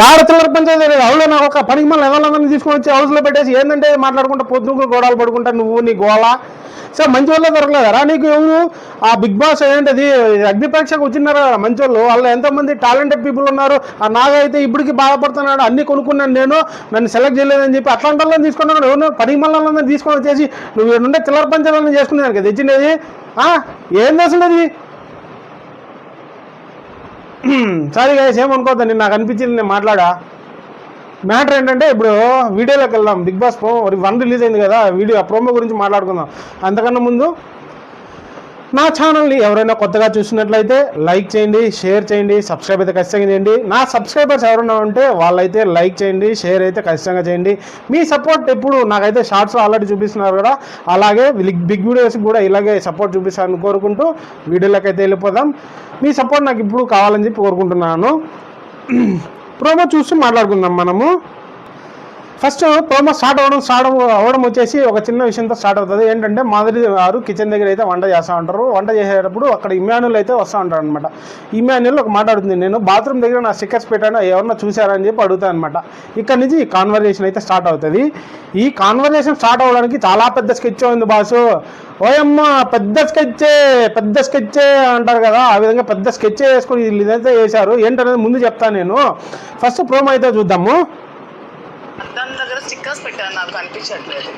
ఆడ చిల్లర పంచాయతీ లేదు. అవులో నాకు ఒక పనికి మళ్ళీ ఎవరందరినీ తీసుకొని వచ్చి హౌస్లో పెట్టేసి ఏంటంటే మాట్లాడుకుంటా పొద్దుకు గోడలు పడుకుంటా నువ్వు నీ గోళ. సో మంచి వాళ్ళే దొరకలేదరా నీకు? ఎవరు ఆ బిగ్ బాస్ ఏంటది అగ్ని పరీక్షకు వచ్చినారా మంచి వాళ్ళు? వాళ్ళు ఎంతోమంది టాలెంటెడ్ పీపుల్ ఉన్నారు. ఆ నాగైతే ఇప్పటికి బాధపడుతున్నాడు, అన్ని కొనుక్కున్నాను నేను, నన్ను సెలెక్ట్ చేయలేదని చెప్పి అట్లాంటి వాళ్ళని తీసుకున్నాను. ఎవరు పనికి మళ్ళీ తీసుకొని వచ్చేసి నువ్వు నుండే చిల్లర పంచాలని చేసుకునేదానికి కదా తెచ్చినది. ఏంది అసలు అది? సారీ గాయస్, ఏమనుకోవద్దండి, నాకు అనిపించింది నేను మాట్లాడా. మ్యాటర్ ఏంటంటే ఇప్పుడు వీడియోలోకి వెళ్దాం. బిగ్ బాస్ 1 రిలీజ్ అయింది కదా, వీడియో ఆ ప్రోమో గురించి మాట్లాడుకుందాం. అంతకన్నా ముందు నా ఛానల్ని ఎవరైనా కొత్తగా చూసినట్లయితే లైక్ చేయండి, షేర్ చేయండి, సబ్స్క్రైబ్ అయితే ఖచ్చితంగా చేయండి. నా సబ్స్క్రైబర్స్ ఎవరైనా ఉంటే వాళ్ళైతే లైక్ చేయండి, షేర్ అయితే ఖచ్చితంగా చేయండి. మీ సపోర్ట్ ఎప్పుడు నాకైతే షార్ట్స్ ఆల్రెడీ చూపిస్తున్నారు కదా, అలాగే బిగ్ వీడియోస్కి కూడా ఇలాగే సపోర్ట్ చూపిస్తారని కోరుకుంటూ వీడియోలోకి అయితే వెళ్ళిపోదాం. మీ సపోర్ట్ నాకు ఇప్పుడు కావాలని చెప్పి కోరుకుంటున్నాను. ప్రోమో చూసి మాట్లాడుకుందాం మనము. ఫస్ట్ ప్రోమో స్టార్ట్ అవ్వడం వచ్చేసి ఒక చిన్న విషయంతో స్టార్ట్ అవుతుంది. ఏంటంటే మాధురి గారు కిచెన్ దగ్గర అయితే వంట చేస్తూ ఉంటారు. వంట చేసేటప్పుడు అక్కడ ఇమాన్యుల్ అయితే వస్తూ ఉంటారు అనమాట. ఇమాన్యుల్ ఒక మాట్లాడుతుంది, నేను బాత్రూమ్ దగ్గర నా స్టిక్కర్స్ పెట్టాను, ఎవరన్నా చూసారని చెప్పి అడుగుతాను అనమాట. ఇక్కడ నుంచి ఈ కాన్వర్జేషన్ అయితే స్టార్ట్ అవుతుంది. ఈ కాన్వర్జేషన్ స్టార్ట్ అవ్వడానికి చాలా పెద్ద స్కెచ్ ఉంది బాసు. ఓయమ్మ పెద్ద స్కెచ్చే అంటారు కదా, ఆ విధంగా పెద్ద స్కెచ్ వేసుకొని వీళ్ళు ఇదైతే వేశారు. ఏంటనేది ముందు చెప్తాను నేను. ఫస్ట్ ప్రోమో అయితే చూద్దాము. దాని దగ్గర స్టిక్కర్స్ పెట్టాను, నాకు అనిపించట్లేదు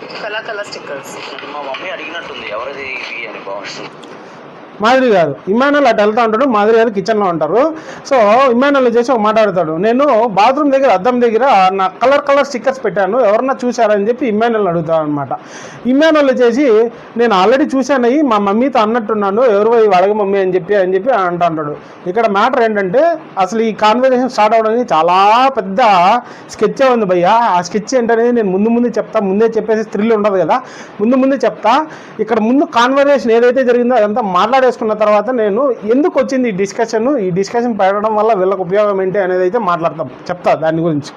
కలర్ స్టిక్కర్స్. మా మమ్మీ అడిగినట్టుంది ఎవరిది ఇవి అని. బాగుంది. మాధురి గారు ఇమాన్యుల్ అటు వెళ్తూ ఉంటాడు, మాధురి గారు కిచెన్లో ఉంటారు. సో ఇమాన్యుల్ చేసి ఒక మాట్లాడతాడు, నేను బాత్రూమ్ దగ్గర అద్దం దగ్గర నా కలర్ స్టిక్కర్స్ పెట్టాను, ఎవరన్నా చూశారని చెప్పి ఇమాన్యుల్ అడుగుతాడు అనమాట. ఇమాన్యుల్ చేసి నేను ఆల్రెడీ చూశానయ్యి, మా మమ్మీతో అన్నట్టున్నాను, ఎవరు అడగ మమ్మీ అని చెప్పి అంటాడు. ఇక్కడ మ్యాటర్ ఏంటంటే అసలు ఈ కాన్వర్జేషన్ స్టార్ట్ అవ్వడానికి చాలా పెద్ద స్కెచ్ ఉంది భయ్యా. ఆ స్కెచ్ ఏంటనేది నేను ముందు చెప్తా, ముందే చెప్పేసి థ్రిల్ ఉండదు కదా, ముందు చెప్తా. ఇక్కడ ముందు కాన్వర్జేషన్ ఏదైతే జరిగిందో అదంతా మాట్లాడేసుకున్న తర్వాత నేను ఎందుకు వచ్చింది ఈ డిస్కషన్ పెట్టడం వల్ల వీళ్ళకి ఉపయోగం ఏంటి అనేది అయితే చెప్తా దాని గురించి.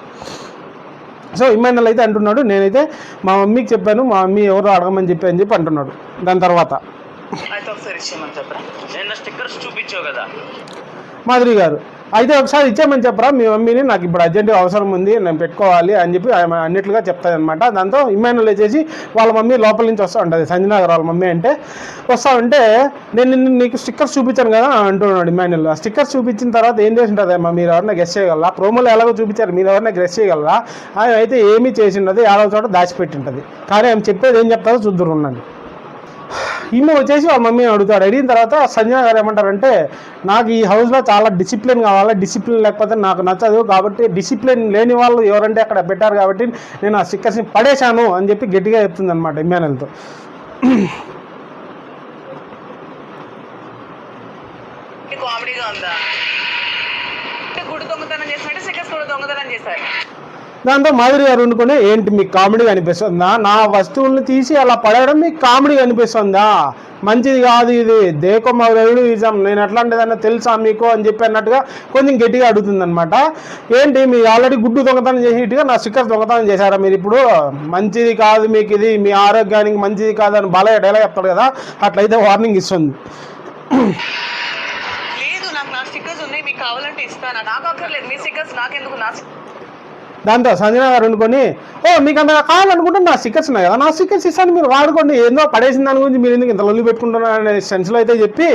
సో ఇమాన్యుల్ అయితే అంటున్నాడు, నేనైతే మా మమ్మీకి చెప్పాను, మా మమ్మీ ఎవరో అడగమని చెప్పి అంటున్నాడు. దాని తర్వాత స్టిక్కర్స్ చూపించావు కదా మాధురి గారు, అయితే ఒకసారి ఇచ్చేయమని చెప్పరా మీ మమ్మీని, నాకు ఇప్పుడు అర్జెంటుగా అవసరం ఉంది, నేను పెట్టుకోవాలి అని చెప్పి అన్నిట్లుగా చెప్తాది అనమాట. దాంతో ఇమాన్యుల్ వచ్చేసి వాళ్ళ మమ్మీ లోపల నుంచి వస్తూ ఉంటుంది, సంజనా గారు వాళ్ళ మమ్మీ అంటే వస్తూ ఉంటే, నేను నీకు స్టిక్కర్స్ చూపించాను కదా అంటున్నాడు ఇమాన్యుల్. ఆ స్టిక్కర్స్ చూపించిన తర్వాత ఏం చేసి ఉంటుంది అమ్మా, మీరు ఎవరైనా గెస్ చేయగలరా? ప్రోమోలో ఎలాగో చూపించారు, మీరు ఎవరైనా గెస్ చేయగలరా? ఆయన అయితే ఏమీ చేసి ఉండదు, ఏడవ చోట దాచిపెట్టి ఉంటుంది. కానీ ఆమె చెప్పేది ఏం చెప్తారో చూద్దరు ఉండండి. ఈమె వచ్చేసి వాళ్ళ మమ్మీ అడుగుతాడు. అడిగిన తర్వాత సంజన గారు ఏమంటారంటే, నాకు ఈ హౌస్లో చాలా డిసిప్లిన్ కావాలి, డిసిప్లిన్ లేకపోతే నాకు నచ్చదు, కాబట్టి డిసిప్లిన్ లేని వాళ్ళు ఎవరంటే అక్కడ పెట్టారు కాబట్టి నేను ఆ స్టిక్కర్స్ని పడేశాను అని చెప్పి గట్టిగా చెప్తుంది అనమాట ఇమాన్యుల్తో. కామెడీగా ఉందా? గుడి దొంగతనం చేసినట్టు స్టిక్కర్స్ కూడా దొంగతనం చేశారు. దాంతో మాధురి గారు వండుకొని, ఏంటి మీకు కామెడీ అనిపిస్తుందా? నా వస్తువుల్ని తీసి అలా పడేయడం మీకు కామెడీ అనిపిస్తుందా? మంచిది కాదు ఇది, దేకో మౌరవుడు ఇజం, నేను ఎట్లాంటిదన్నా తెలుసా మీకు అని చెప్పి అన్నట్టుగా కొంచెం గట్టిగా అడుగుతుంది అనమాట. ఏంటి మీరు ఆల్రెడీ గుడ్డు దొంగతనం చేసేట్టుగా నా స్టిక్కర్స్ దొంగతనం చేశారా మీరు? ఇప్పుడు మంచిది కాదు మీకు ఇది, మీ ఆరోగ్యానికి మంచిది కాదు అని బాలయ్య డైలాగ్ చెప్తాడు కదా, అట్లయితే వార్నింగ్ ఇస్తుంది. లేదు, నాకు నా స్టిక్కర్స్ ఉన్నాయి, మీకు కావాలంటే ఇస్తాను, నాకు అక్కర్లేదు మీ స్టిక్కర్స్, నాకెందుకు? దాంతో సంజనా గారు అనుకొని, మీకు అంత కావాలనుకుంటే నా స్టిక్కర్స్ ఉన్నాయి కదా, నా స్టిక్కర్స్ ఇస్తాను, మీరు వాడుకోండి, ఏందో పడేసిన దాని గురించి మీరు ఎందుకు ఇంత లొల్లి పెట్టుకుంటున్నారు అనే సెన్స్లో అయితే చెప్పి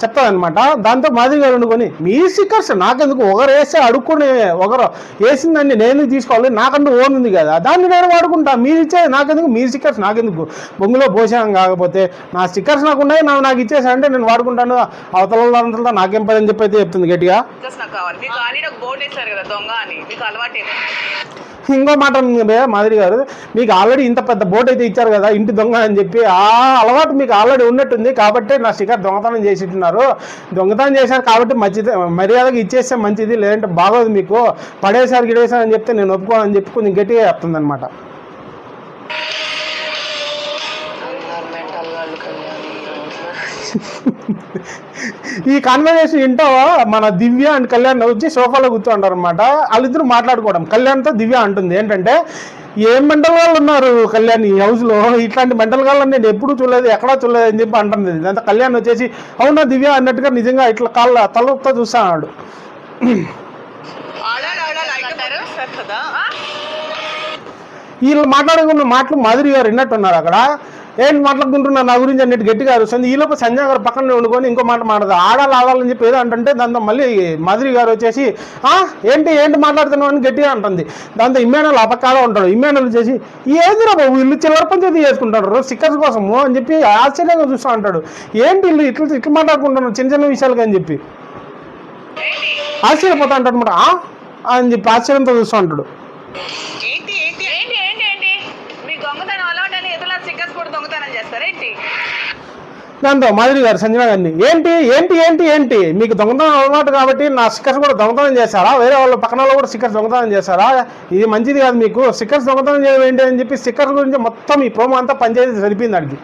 చెప్తాదనమాట. దాంతో మాధురి గారు అనుకొని, మీ స్టిక్కర్స్ నాకెందుకు, ఒకరు వేస్తే అడుక్కుని ఒకరు వేసిందండి నేను తీసుకోవాలి, నాకంటూ ఓన్ ఉంది కదా, దాన్ని నేను వాడుకుంటా, మీరు ఇచ్చేది నాకెందుకు, మీ స్టిక్కర్స్ నాకెందుకు, బొంగులో పోసాం కాకపోతే నా స్టిక్కర్స్ నాకు ఉన్నాయి, నాకు ఇచ్చేసానంటే నేను వాడుకుంటాను, అవతల నాకేం పని అని చెప్పి అయితే చెప్తుంది గట్టిగా. ఇంకో మాట మాధురి గారు, మీకు ఆల్రెడీ ఇంత పెద్ద బోర్డు అయితే ఇచ్చారు కదా ఇంటి దొంగ అని చెప్పి, ఆ అలవాటు మీకు ఆల్రెడీ ఉన్నట్టుంది కాబట్టి నా స్టిక్కర్ దొంగతనం చేసిట్టున్నారు, దొంగతనం చేశారు కాబట్టి మర్యాదగా ఇచ్చేస్తే మంచిది, లేదంటే బాగోదు, మీకు పడేసారు గిడేసారు అని చెప్తే నేను ఒప్పుకోనని చెప్పి కొంచెం గట్టిగా చెప్తుంది అనమాట. ఈ కాన్వర్జేషన్ ఏంటో మన దివ్య అండ్ కళ్యాణ్ వచ్చి సోఫాలో కూర్చోంటారు అనమాట. వాళ్ళిద్దరు మాట్లాడుకోవడం. కళ్యాణ్తో దివ్య అంటుంది ఏంటంటే, ఏం మెంటల్ వాళ్ళు ఉన్నారు కళ్యాణ్ ఈ హౌస్లో, ఇట్లాంటి మెంటల్ గాళ్ళు నేను ఎప్పుడూ చూడలేదు, ఎక్కడా చూడలేదు అని చెప్పి అంటుంది. దాంతో కళ్యాణ్ వచ్చేసి అవునా దివ్య అన్నట్టుగా నిజంగా ఇట్లా తలతో చూస్తాడు. చేశారు కదా వీళ్ళు మాట్లాడుకున్న మాటలు మాధురి గారు విన్నట్టున్నారు అక్కడ. ఏంటి మాట్లాడుకుంటున్నారు నా గురించి అన్నట్టు గట్టిగా అరుస్తుంది. ఈ లోపు సంజయ్ గారు పక్కన వండుకొని ఇంకో మాట మాట్లాడదు. ఆడాలని చెప్పి ఏదో అంటే దాంతో మళ్ళీ మాధురి గారు వచ్చేసి ఏంటి మాట్లాడుతున్నావు అని గట్టిగా అంటుంది. దాంతో ఇమ్మానుయల్ అపకాలో ఉంటాడు. ఇమ్మానుయల్ వచ్చేసి ఏదిరా బాబు వీళ్ళు చిల్లర పంచాయతీ చేసుకుంటారు స్టిక్కర్స్ కోసము అని చెప్పి ఆశ్చర్యంగా చూస్తూ ఉంటాడు. ఏంటి వీళ్ళు ఇట్లా మాట్లాడుకుంటున్నారు చిన్న చిన్న విషయాలకి అని చెప్పి ఆశ్చర్యపోతా ఉంటాడు అనమాట. అని చెప్పి ఆశ్చర్యంతో చూస్తూ ఉంటాడు. ఏంటి ఏంటి ఏంటి ఏంటి ఏంటి మీ దొంగతనం అలవాటని ఎదులా స్టిక్కర్స్ కూడా దొంగతనం చేస్తారేంటి దాంతో మాధురి గారు సంజన గారిని ఏంటి ఏంటి ఏంటి ఏంటి మీకు దొంగతనం అలవాటు కాబట్టి నా స్టిక్కర్స్ కూడా దొంగతనం చేశారా, వేరే వాళ్ళ పక్కన వాళ్ళు కూడా స్టిక్కర్స్ దొంగతనం చేశారా, ఇది మంచిది కాదు మీకు స్టిక్కర్స్ దొంగతనం చేయడం ఏంటి అని చెప్పి స్టిక్కర్స్ గురించి మొత్తం ఈ ప్రోమో అంతా పనిచేసి సరిపోయింది అడిగి.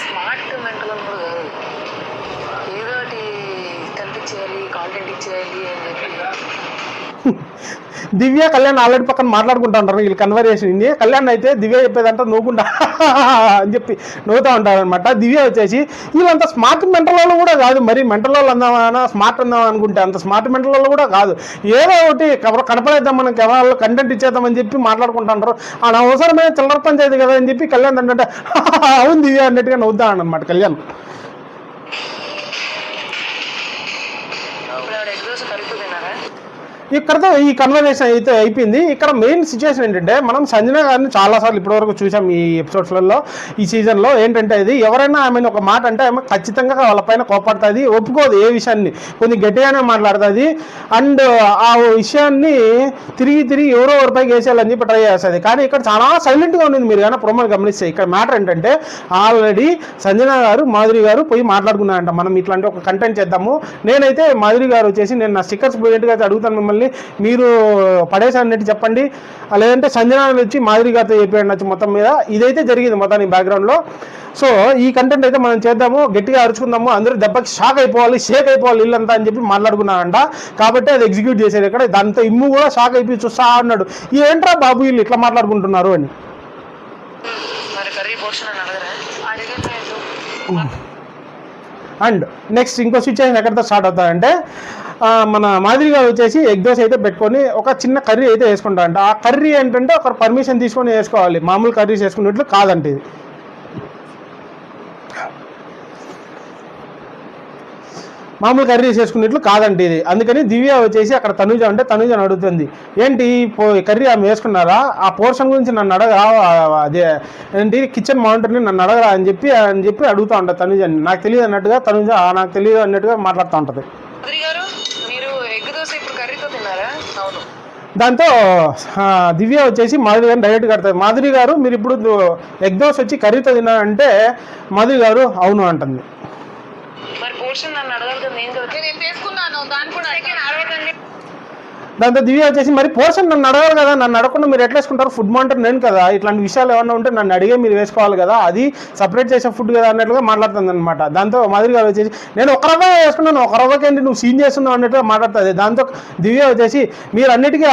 స్మార్ట్ మెంటల్ కూడా కాదు, ఏదో ఒకటి కనిపించేయాలి కాంటెంట్ ఇచ్చేయాలి అని చెప్పి. దివ్య కళ్యాణ్ ఆల్రెడీ పక్కన మాట్లాడుకుంటా ఉంటారు వీళ్ళు కన్వర్సేషన్ ఇది. కళ్యాణ్ అయితే దివ్య చెప్పేదంటే నవ్వుకుంటా అని చెప్పి నవ్వుతూ ఉంటారు అనమాట. దివ్య వచ్చేసి వీళ్ళంత స్మార్ట్ మెంటల్ వాళ్ళు కూడా కాదు, మరి మెంటల్ వాళ్ళు అందామా స్మార్ట్ అందామా అనుకుంటే అంత స్మార్ట్ మెంటల్ వాళ్ళు కూడా కాదు. ఏదో ఒకటి కనపడేద్దాం మనం కెమెరాలో కంటెంట్ ఇచ్చేద్దామని చెప్పి మాట్లాడుకుంటుంటారు. అనవసరమైన చిల్లర పంచాయతీ కదా అని చెప్పి కళ్యాణ్ అంటే అవును దివ్య అన్నట్టుగా నవ్వుతాను అనమాట కళ్యాణ్. ఇప్పుడు ఆవిడ ఎగ్ దోశ కరెక్ట్ తిన్నారా? ఇక్కడతో ఈ కన్వర్సేషన్ అయితే అయిపోయింది. ఇక్కడ మెయిన్ సిచ్యువేషన్ ఏంటంటే మనం సంజన గారిని చాలాసార్లు ఇప్పటివరకు చూసాం ఈ ఎపిసోడ్స్లలో ఈ సీజన్లో. ఏంటంటే ఇది ఎవరైనా ఆమెను ఒక మాట అంటే ఆమె ఖచ్చితంగా వాళ్ళపైన కోపడుతుంది, ఒప్పుకోదు ఏ విషయాన్ని, కొంచెం గట్టిగానే మాట్లాడుతుంది. అండ్ ఆ విషయాన్ని తిరిగి ఎవరో ఎవరిపైకి వేసేయాలని చెప్పి ట్రై చేస్తుంది. కానీ ఇక్కడ చాలా సైలెంట్గా ఉంది. మీరు కానీ ప్రోమోలు గమనిస్తే ఇక్కడ మ్యాటర్ ఏంటంటే ఆల్రెడీ సంజన గారు మాధురి గారు పోయి మాట్లాడుకున్నారంట మనం ఇట్లాంటి ఒక కంటెంట్ చేద్దాము. నేనైతే మాధురి గారు వచ్చేసి నేను నా స్టిక్కర్స్ పోయినట్టుగా అడుగుతాను మిమ్మల్ని, మీరు పడేసి అన్నట్టు చెప్పండి, లేదంటే సంజన వచ్చి మాధురి గారితో చెప్పాడు మొత్తం మీద. ఇదైతే జరిగింది మొత్తానికి బ్యాక్గ్రౌండ్లో. సో ఈ కంటెంట్ అయితే మనం చేద్దాము, గట్టిగా అరుచుకుందాము, అందరూ దెబ్బకి షేక్ అయిపోవాలి ఇల్లంతా అని చెప్పి మాట్లాడుకున్నారంట. కాబట్టి అది ఎగ్జిక్యూట్ చేశారు ఇక్కడ. దాంతో ఇమ్ము కూడా షాక్ అయిపోయి చూస్తా అన్నాడు, ఏంట్రా బాబు వీళ్ళు ఇట్లా మాట్లాడుకుంటున్నారు అని. మరి కర్రీ పోర్షన్ అని అడగరా? అడగలేదు. అండ్ నెక్స్ట్ ఇంకో సిచ్యువేషన్ ఎక్కడితో స్టార్ట్ అవుతాయంటే మన మాదిరి గారు వచ్చేసి ఎగ్ దోశ అయితే పెట్టుకొని ఒక చిన్న కర్రీ అయితే వేసుకుంటారంట. ఆ కర్రీ ఏంటంటే ఒకరు పర్మిషన్ తీసుకొని వేసుకోవాలి, మామూలు కర్రీస్ వేసుకున్నట్లు కాదంటే ఇది. మామూలు కర్రీస్ వేసుకున్నట్లు కాదంటే ఇది. అందుకని దివ్య వచ్చేసి అక్కడ తనుజ అంటే తనుజని అడుగుతుంది, ఏంటి కర్రీ ఆమె వేసుకున్నారా, ఆ పోర్షన్ గురించి నన్ను అడగరా, అదే ఏంటి కిచెన్ మానిటర్ని నన్ను అడగరా అని చెప్పి అడుగుతూ ఉంటుంది తనుజని. నాకు తెలియదు అన్నట్టుగా తనుజ నాకు తెలియదు అన్నట్టుగా మాట్లాడుతూ ఉంటుంది. మాధురి గారు మీరు ఎగ్ దోశ ఇప్పుడు కర్రీతో తిన్నారా? అవును. దాంతో దివ్య వచ్చేసి మాధురి గారిని డైరెక్ట్ కడతాయి. మాధురి గారు మీరు ఇప్పుడు ఎగ్ దోశ వచ్చి కర్రీతో తిన్నారంటే మాధురి గారు అవును అంటుంది. మరి పోర్షన్ నన్ను అడగాలి కదా, నేను తీసుకున్నాను దాని కూడా అడగదండి. దాంతో దివ్య వచ్చేసి మరి పోర్షన్ నన్ను అడగాలి కదా, నన్ను అడగకుండా మీరు ఎట్లా వేసుకుంటారు, ఫుడ్ మానిటర్ నేను కదా, ఇట్లాంటి విషయాలు ఏమన్నా ఉంటే నన్ను అడిగే మీరు వేసుకోవాలి కదా, అది సపరేట్ చేసే ఫుడ్ కదా అన్నట్లుగా మాట్లాడుతుంది అనమాట. దాంతో మాధురి గారు వచ్చేసి నేను ఒక రవ్వ వేసుకున్నాను, ఒక రవ్వకి ఏంటి నువ్వు సీన్ చేస్తున్నావు అన్నట్టుగా మాట్లాడుతుంది. దాంతో దివ్య వచ్చేసి మీరు అన్నిటికీ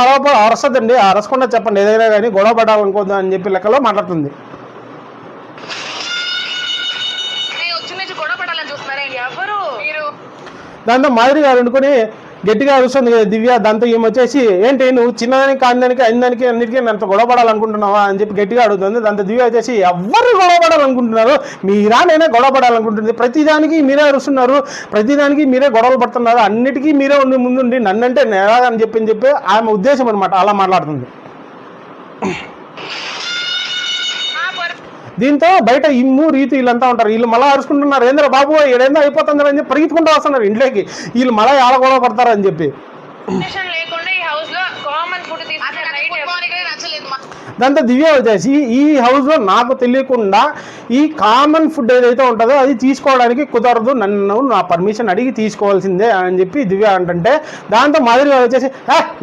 అరసదండి, అరసకుండా చెప్పండి ఏదైనా కానీ గొడవ పడాలనుకోద్దు అని చెప్పి లెక్కలో మాట్లాడుతుంది. వచ్చి నుంచి గొడవ పడాలని చూస్తున్నారా ఎవరు మీరు? దాంతో మాధురి గారు అనుకుని గట్టిగా అరుస్తుంది దివ్య. దాంతో ఈమె వచ్చేసి ఏంటి నువ్వు చిన్నదానికి కాందానికి అయిందానికి అన్నిటికీ నన్ను గొడవపడాలనుకుంటున్నావా అని చెప్పి గట్టిగా అడుగుతుంది. దాంతో దివ్య వచ్చేసి ఎవరు గొడవపడాలనుకుంటున్నారు, మీరా నేనే గొడవపడాలనుకుంటుంది, ప్రతిదానికి మీరే అరుస్తున్నారు, ప్రతిదానికి మీరే గొడవలు పడుతున్నారు, అన్నిటికీ మీరే ఉండి ముందుండి నన్నంటే నేరా అని చెప్పి ఆమె ఉద్దేశం అనమాట. అలా మాట్లాడుతుంది. దీంతో బయట ఇమ్ము రీతి వీళ్ళంతా ఉంటారు. వీళ్ళు మళ్ళీ అరుచుకుంటున్నారు, ఏంద్ర బాబు ఏడేందో అయిపోతుంది అని చెప్పి పరిగెత్తుకుంటూ వస్తున్నారు ఇంట్లోకి, వీళ్ళు మళ్ళీ ఆడ గొడవ పడతారు అని చెప్పి. లేకుండా ఈ హౌస్ లో కామన్ ఫుడ్ దాంతో దివ్య వచ్చేసి ఈ హౌస్లో నాకు తెలియకుండా ఈ కామన్ ఫుడ్ ఏదైతే ఉంటుందో అది తీసుకోవడానికి కుదరదు, నన్ను నా పర్మిషన్ అడిగి తీసుకోవాల్సిందే అని చెప్పి దివ్య అంటే. దాంతో మాధురి వచ్చేసి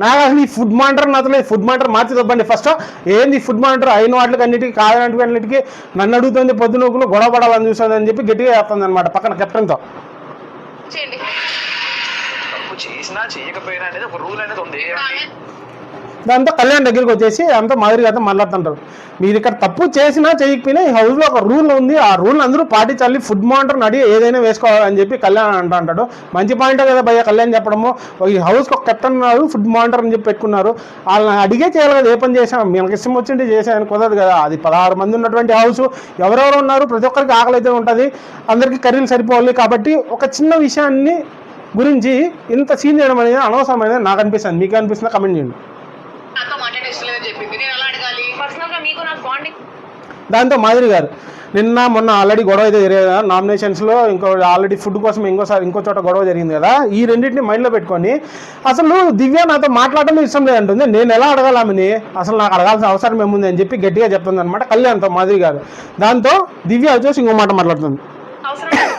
నాకు అసలు ఈ ఫుడ్ మానిటర్ నచ్చలేదు, ఫుడ్ మానిటర్ మార్చి తప్పండి ఫస్ట్, ఏంది ఫుడ్ మానిటర్ అయిన వాటికి అన్నిటికీ కాదనటికి అన్నిటికీ నన్ను అడుగుతుంది, పొద్దునూకులు గొడవ పడాలని చూస్తుంది అని చెప్పి గట్టిగా చెప్తుంది అనమాట పక్కన కెప్టెన్తో. తప్పు చేసినా చేయకపోయినా అనేది ఒక రూల్ అనేది ఉంది. దాంతో కళ్యాణ్ దగ్గరికి వచ్చేసి అంతా మాదిరి గారితో మాట్లాడుతుంటారు. మీరు ఇక్కడ తప్పు చేసినా చేయకపోయినా ఈ హౌస్లో ఒక రూల్ ఉంది, ఆ రూల్ అందరూ పాటించాలి, ఫుడ్ మానిటర్ని అడిగి ఏదైనా వేసుకోవాలని చెప్పి కళ్యాణ్ అంటాడు. మంచి పాయింటే కదా భయ్య కళ్యాణ్ చెప్పడము. ఈ హౌస్కి ఒక కెప్టెన్ ఉన్నారు, ఫుడ్ మానిటర్ అని చెప్పి పెట్టుకున్నారు, వాళ్ళని అడిగే చేయాలి కదా. ఏ పని చేసాం మనకి ఇష్టం వచ్చింటే చేసామని కుదరదు కదా. అది 16 మంది ఉన్నటువంటి హౌస్, ఎవరెవరు ఉన్నారు, ప్రతి ఒక్కరికి ఆకలి అయితే ఉంటుంది, అందరికీ కర్రీలు సరిపోవాలి. కాబట్టి ఒక చిన్న విషయాన్ని గురించి ఇంత సీన్ చేయడం అనేది అనవసరమైనది నాకు అనిపిస్తుంది. మీకు అనిపిస్తుందా కమెంట్ చేయండి. నాతో మాట్లాడే ఇష్టం లేదని చెప్పింది, నేను ఎలా అడగాలి? పర్సనల్గా మీకు నాకు బాండింగ్. దాంతో మాదిరి గారు నిన్న మొన్న ఆల్రెడీ గొడవ అయితే జరిగింది కదా నామినేషన్స్లో, ఆల్రెడీ ఫుడ్ కోసం ఇంకో చోట గొడవ జరిగింది కదా. ఈ రెండింటిని మైండ్లో పెట్టుకొని అసలు దివ్య నాతో మాట్లాడటం ఇష్టం లేదంటుంది, నేను ఎలా అడగాలని, అసలు నాకు అడగాల్సిన అవసరం ఏముంది అని చెప్పి గట్టిగా చెప్తుంది అనమాట కళ్యాణ్తో మాదిరి గారు. దాంతో దివ్య వచ్చేసి ఇంకో మాట మాట్లాడుతుంది. అవసరం లేదు.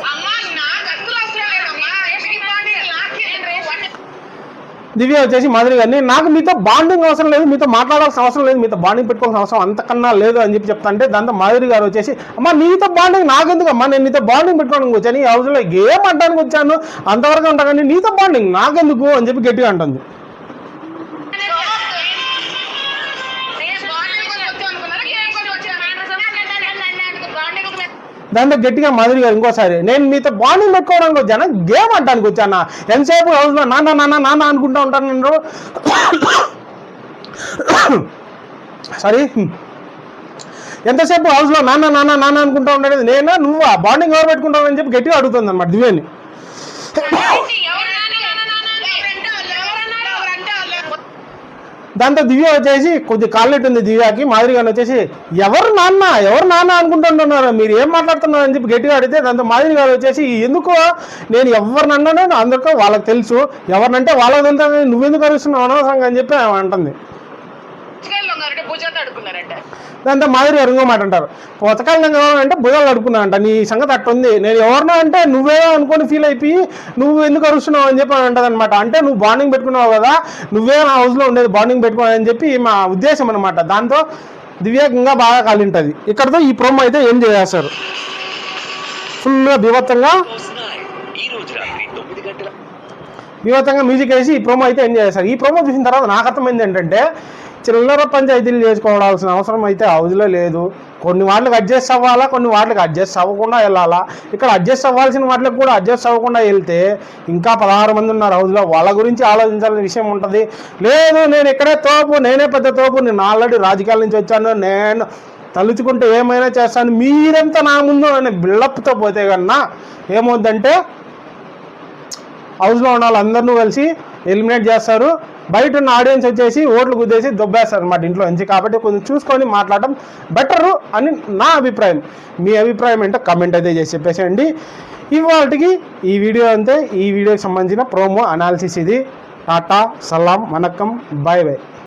దివ్య వచ్చేసి మాదిరి గారిని, నాకు మీతో బాండింగ్ అవసరం లేదు, మీతో మాట్లాడాల్సిన అవసరం లేదు, మీతో బాండింగ్ పెట్టుకోవాల్సిన అవసరం అంతకన్నా లేదు అని చెప్పి చెప్తా అంటే, దాంతో మాదిరి గారు వచ్చేసి అమ్మ నీతో బాండింగ్ నాకెందుకు అమ్మా, నేను నీతో బాండింగ్ పెట్టుకోవడానికి వచ్చాను, ఈ హౌస్లో గేమ్ అంటానికి వచ్చాను, అంతవరకు ఉంటా కానీ నీతో బాండింగ్ నాకెందుకు అని చెప్పి గట్టిగా అంటుంది. దాంతో గట్టిగా మాదిరి గారు ఇంకోసారి, నేను మీతో బాండింగ్ పెట్టుకోవడానికి వచ్చాను, గేమ్ అంటానికి వచ్చానా, ఎంతసేపు హౌస్లో నాన్న నాన్న నాన్న అనుకుంటూ ఉంటాను నేను. సారీ, ఎంతసేపు హౌస్లో నాన్న నాన్న నాన్న అనుకుంటూ ఉండేది నేనా నువ్వా, బాండింగ్ ఎవరు పెట్టుకుంటావని చెప్పి గట్టిగా అడుగుతుంది అనమాట దివ్యని. దాంతో దివ్య వచ్చేసి కొద్ది కాళ్ళెట్టు ఉంది దివ్యకి. మాదిరి గారిని వచ్చేసి ఎవరు నాన్న అనుకుంటున్నారు, మీరు ఏం మాట్లాడుతున్నారు అని చెప్పి గట్టిగా అడిగితే, దాంతో మాదిరి గారు వచ్చేసి ఎందుకు నేను ఎవరినన్నా అందరికీ వాళ్ళకి తెలుసు, ఎవరినంటే వాళ్ళకి తెలుసు, నువ్వెందుకు అరుస్తున్నావు అనవసరంగా అని చెప్పి ఆమె అంటుంది. దాంతో మాదిరి గారు ఇంకో మాట అంటారు, పుస్తకాలు అంటే భుజాలు అడుక్కున్నా నీ సంగతి అట్టుంది, నేను ఎవరినో అంటే నువ్వేదో అనుకొని ఫీల్ అయిపోయి నువ్వు ఎందుకు అరుస్తున్నావు అని చెప్పి అంటది అనమాట. అంటే నువ్వు బాండింగ్ పెట్టుకున్నావు కదా, నువ్వే నా హౌస్లో ఉండేది బాండింగ్ పెట్టుకోవాలని చెప్పి మా ఉద్దేశం అనమాట. దాంతో దివ్యంగా బాగా కాలింటుంది. ఇక్కడతో ఈ ప్రోమో అయితే ఏం చేసేస్తారు, ఫుల్గా బీభత్సంగా మ్యూజిక్ వేసి ఈ ప్రోమో అయితే ఏం చేస్తారు. ఈ ప్రోమో చూసిన తర్వాత నాకు అర్థమైంది ఏంటంటే, చిల్లర పంచాయతీలు చేసుకోవాల్సిన అవసరం అయితే హౌస్లో లేదు. కొన్ని వాటికి అడ్జస్ట్ అవ్వాలా, కొన్ని వాటికి అడ్జస్ట్ అవ్వకుండా వెళ్ళాలా. ఇక్కడ అడ్జస్ట్ అవ్వాల్సిన వాటికి కూడా అడ్జస్ట్ అవ్వకుండా వెళ్తే ఇంకా 16 మంది ఉన్నారు హౌస్లో, వాళ్ళ గురించి ఆలోచించాల్సిన విషయం ఉంటుంది. లేదు నేను ఇక్కడే తోపు, నేనే పెద్ద తోపు, నేను ఆల్రెడీ రాజకీయాల నుంచి వచ్చాను, నేను తలుచుకుంటే ఏమైనా చేస్తాను, మీరెంత నా ముందు అనే బిల్డప్తో పోతే కన్నా ఏమవుద్దంటే హౌస్లో ఉన్న వాళ్ళందరినీ కలిసి ఎలిమినేట్ చేస్తారు. బయట ఉన్న ఆడియన్స్ వచ్చేసి ఓట్లు గుద్దేసి దొబ్బేస్తారు అనమాట ఇంట్లో నుంచి. కాబట్టి కొంచెం చూసుకొని మాట్లాడటం బెటరు అని నా అభిప్రాయం. మీ అభిప్రాయం ఏంటో కమెంట్ అయితే చేసి చెప్పేసేయండి. ఇవాళకి ఈ వీడియో అంతే. ఈ వీడియోకి సంబంధించిన ప్రోమో అనాలిసిస్ ఇది. టాటా, సలాం, వనక్కం, బాయ్ బాయ్.